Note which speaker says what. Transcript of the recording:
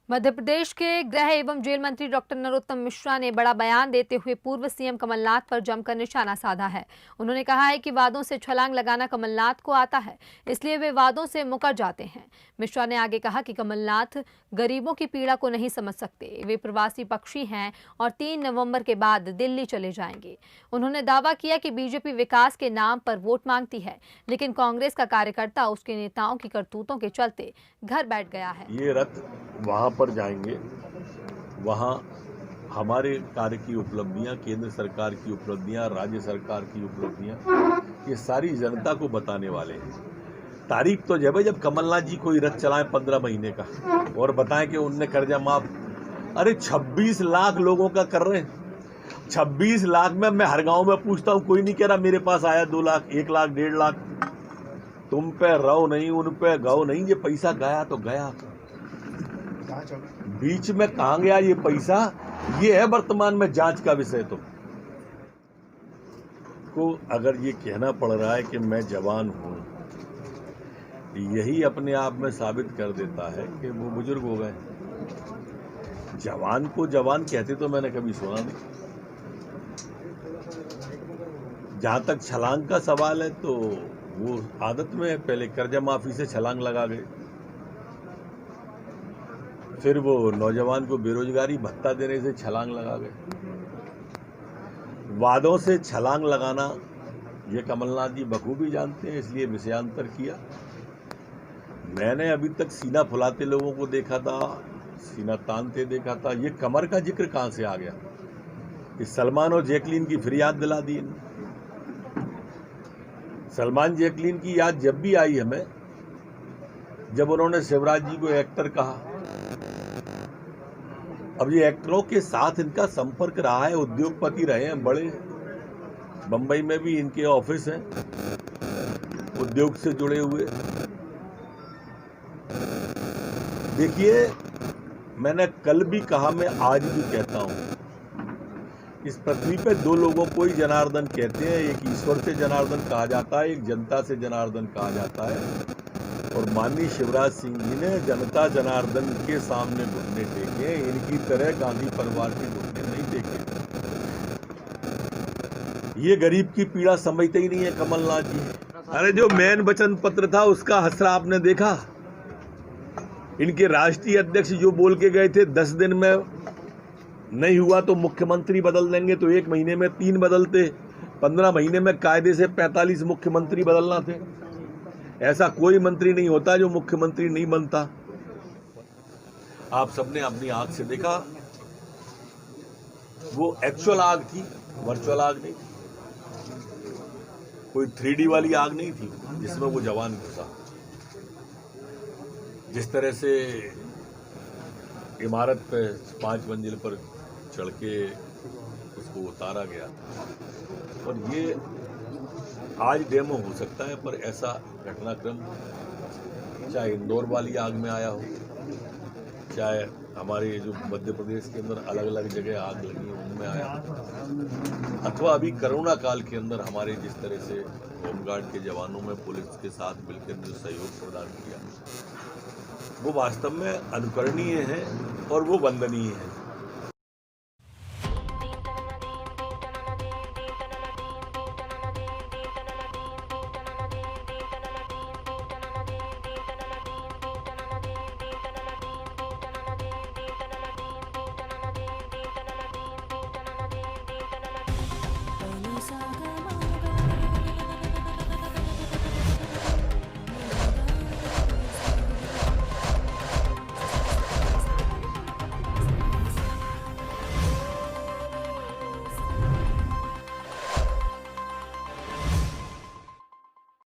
Speaker 1: मध्य प्रदेश के गृह एवं जेल मंत्री डॉक्टर नरोत्तम मिश्रा ने बड़ा बयान देते हुए पूर्व सीएम कमलनाथ पर जमकर निशाना साधा है। उन्होंने कहा है कि वादों से छलांग लगाना कमलनाथ को आता है, इसलिए वे वादों से मुकर जाते हैं। मिश्रा ने आगे कहा कि कमलनाथ गरीबों की पीड़ा को नहीं समझ सकते, वे प्रवासी पक्षी हैं और 3 नवंबर के बाद दिल्ली चले जाएंगे। उन्होंने दावा किया कि बीजेपी विकास के नाम पर वोट मांगती है, लेकिन कांग्रेस का कार्यकर्ता उसके नेताओं की करतूतों के चलते घर बैठ गया है।
Speaker 2: ये रथ वहाँ पर जाएंगे, वहाँ हमारे कार्य की उपलब्धियाँ, केंद्र सरकार की उपलब्धियाँ, राज्य सरकार की उपलब्धियाँ, ये सारी जनता को बताने वाले हैं। तारीख तो जब कमलनाथ जी कोई रथ चलाएं 15 महीने का और बताएं कि उनने कर्जा माफ। अरे 26 लाख लोगों का कर रहे हैं। 26 लाख में मैं हर गांव में पूछता हूँ, कोई नहीं कह रहा मेरे पास आया 2 लाख, 1 लाख, 1.5 लाख। तुम पे रहो नहीं, उन पे गौ नहीं। ये पैसा गया तो गया, बीच में कहां गया ये पैसा, ये है वर्तमान में जांच का विषय। तो को अगर ये कहना पड़ रहा है कि मैं जवान हूं, यही अपने आप में साबित कर देता है कि वो बुजुर्ग हो गए। जवान को जवान कहते तो मैंने कभी सुना नहीं। जहां तक छलांग का सवाल है तो वो आदत में है, पहले कर्जा माफी से छलांग लगा गए, फिर वो नौजवान को बेरोजगारी भत्ता देने से छलांग लगा गए। वादों से छलांग लगाना ये कमलनाथ जी बखूबी जानते हैं, इसलिए विषयांतर किया। मैंने अभी तक सीना फुलाते लोगों को देखा था, सीना तानते देखा था। ये कमर का जिक्र कहां से आ गया? कि सलमान और जैकलीन की फिर याद दिला दी। सलमान जैकलीन की याद जब भी आई हमें, जब उन्होंने शिवराज जी को एक्टर कहा। अब ये एक्टरों के साथ इनका संपर्क रहा है, उद्योगपति रहे हैं बड़े, बंबई में भी इनके ऑफिस हैं उद्योग से जुड़े हुए। देखिए, मैंने कल भी कहा, मैं आज भी कहता हूं, इस पृथ्वी पे 2 लोगों को ही जनार्दन कहते हैं। एक ईश्वर से जनार्दन कहा जाता है, एक जनता से जनार्दन कहा जाता है। और माननीय शिवराज सिंह जी ने जनता जनार्दन के सामने घुटने टेके, इनकी तरह गांधी परिवार के घुटने नहीं टेके। ये गरीब की पीड़ा समझते ही नहीं है कमलनाथ जी। अरे जो मेन वचन पत्र था उसका हसरा आपने देखा। इनके राष्ट्रीय अध्यक्ष जो बोल के गए थे 10 दिन में नहीं हुआ तो मुख्यमंत्री बदल देंगे, तो 1 महीने में 3 बदलते, 15 महीने में कायदे से 45 मुख्यमंत्री बदलना थे। ऐसा कोई मंत्री नहीं होता जो मुख्यमंत्री नहीं बनता। आप सबने अपनी आंख से देखा, वो एक्चुअल आग थी, वर्चुअल आग नहीं थी। कोई 3D वाली आग नहीं थी जिसमें वो जवान घुसा। जिस तरह से इमारत पे 5 मंजिल पर चढ़ के उसको उतारा गया, और ये आज डेमो हो सकता है, पर ऐसा घटनाक्रम चाहे इंदौर वाली आग में आया हो, चाहे हमारे जो मध्य प्रदेश के अंदर अलग अलग जगह आग लगी उनमें आया, अथवा अभी कोरोना काल के अंदर हमारे जिस तरह से होमगार्ड के जवानों में पुलिस के साथ मिलकर जो सहयोग प्रदान किया, वो वास्तव में अनुकरणीय है और वो वंदनीय है।